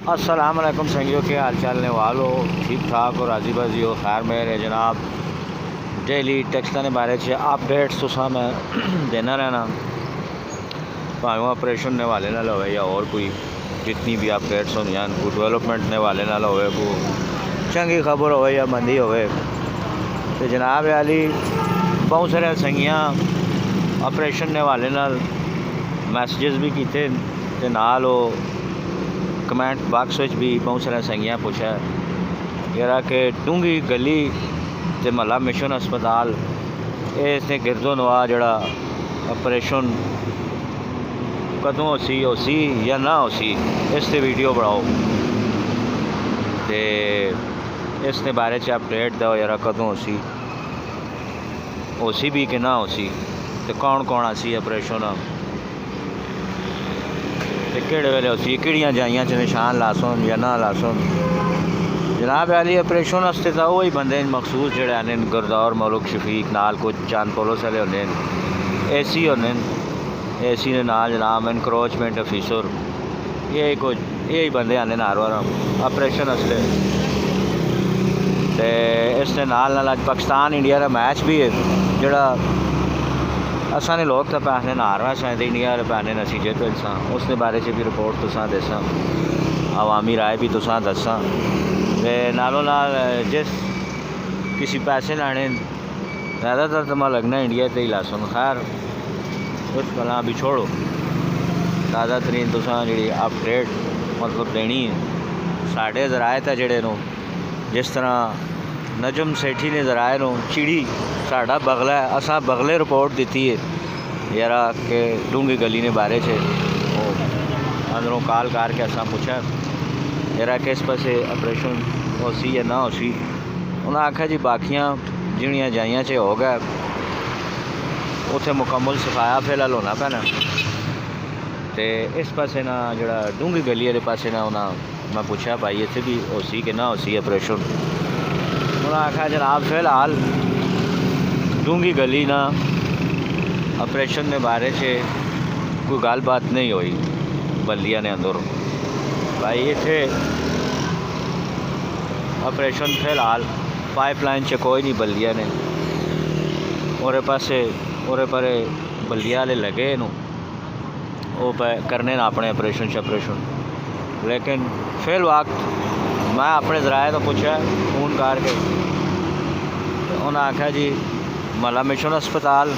अस्सलाम वालेकुम संगियों के हाल चाल ने वालो ठीक ठाक और राजी बाजी हो खैर मेरे जनाब डेली टेक्सटां दे बारे च अपडेट्स तुसां मैं देना रहना भावें ऑपरेशन ने वाले नाल होवे या और कोई जितनी भी अपडेट्स होंदियां कोई डेवलपमेंट ने वाले नाल होवे कोई चंगी खबर होवे या मंदी होवे तो जनाब अली बहुत सारे संगियां ऑपरेशन ने वाले नाल मैसेजेस भी किए ते नाल कमेंट बाक्स में भी बहुत सारे संगियां पूछा यार कि डूंगी गली ते महला मिशन अस्पताल इसने गिरदो नवा जड़ा ऑपरेशन कदों हो सी या ना हो सी इस ते वीडियो बनाओ ते इसने बारे च अपडेट दो यार कदों हो सी भी कि ना हो सी ते कौन कौन आसी ऑपरेशन केड़े वेले उसी किड़ियां जाइयां च निशान लासन या ना लासन जनाब अली ऑपरेशन वास्ते तो वही बंदे मखसूस जोड़े आने गुरदौर मलुक शफीक नाल कुछ चांद पुलिस वाले होंगे AC होंगे AC के नाल जनाब इनक्रोचमेंट ऑफिसर यही कुछ यही बंदे आने हर बार ऑपरेशन वास्ते ते इसके नाल अज पाकिस्तान इंडिया का मैच भी है जोड़ा असा ने लोग तो पैसे हारना शायद इंडिया वाले पैसे असी जित इंसा उस बारे च भी रिपोर्ट तुसा दसा अवामी राय भी तुसा दसा नालों नाल जिस किसी पैसे लाने ज़्यादातर तो मैं लगना इंडिया ते ही लासन खैर उस गल्लां भी छोड़ो ताज़ा तरीन तुसा जी अपडेट मतलब देनी है साढ़े जराए तो जड़े नो जिस तरह नजम सेठी ने जराए नो चिड़ी साड़ा बगला है असा बगले रिपोर्ट दी है यार के डूंगी गली ने बारे से अंदरों कॉल करके असा पूछा यार कि इस पासे ऑपरेशन हो सी या ना हो सी उन्हें आख्या जी बाकियां जिहड़ियां जाइयां च हो गया उत्थे मुकम्मल सफाया फिलहाल होना पैना तो इस पासे ना जड़ा डूंगी गली वाले पासे ना उन्हें मैं पूछा भाई इत्थे भी हो सी कि ना हो सी ऑपरेशन उन्हें आख्या जनाब फिलहाल डूंगी गली ना ऑपरेशन के बारे से कोई गलबात नहीं हुई बल्दिया ने अंदर भाई इतने ऑपरेशन फिलहाल पाइपलाइन च कोई नहीं बल्दिया ने और पासे और पर बल्दिया वाले लगे नू वो करने ना अपने ऑपरेशन लेकिन फिल वक्त मैं अपने जराए तो पूछा फोन करके उन्हें आख्या जी महला मिशन अस्पताल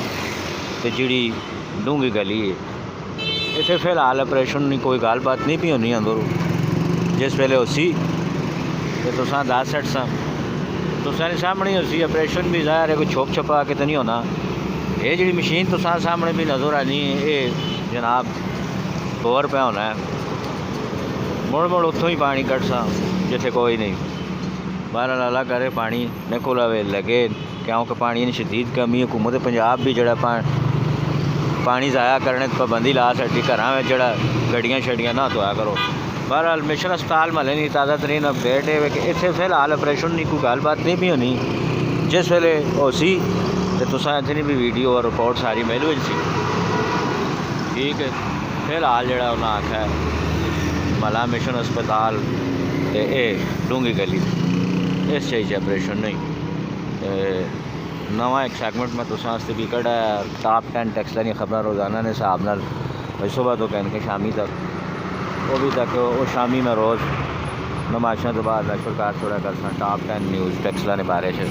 तो जी डूंगी गली है इतने फिलहाल ऑपरेशन की कोई गलबात नहीं पी होनी अंदर जिस वेले उसी तो तुसा दस सट सा तुसा सामने उसी ऑपरेशन भी ज़ाहिर है कोई छुप छपा के तो नहीं होना ये जी मशीन तुसा सामने भी नज़र आनी है ये जनाब 100 रुपया होना है मुड़ मुड़ उतों ही पानी कट सा जिथे कोई नहीं बारह लाला करे पानी ने को लगे क्योंकि पानी की शदीद कमी हुकूमत पंजाब भी जड़ा पानी ज़ाया करने पाबंदी ला सकती घर में जड़ा गड्डियां शड्डियां ना धोया करो बहरहाल मिशन अस्पताल महले की ताज़ा तरीन अपडेट है कि इतने फिलहाल ऑपरेशन की कोई गलबात नहीं भी होनी जिस वेले हो सी तो तुसा इतनी भी वीडियो और रिपोर्ट सारी मिल सी ठीक है फिलहाल जड़ा उन्हें आख्या महला मिशन अस्पताल ए डूंगी गली इस चाहिए ऑपरेशन नहीं नवा एक सैगमेंट में तुसा भी कड़ा टॉप 10 टेक्सटां दी खबर रोज़ाना ने हिसाब नाल सुबह तो कह के शामी तक वो भी तक वो शामी में रोज़ नमाज़ां तो बाद नशर कर छोड़ा कर टॉप 10 न्यूज़ टेक्सटां के बारे से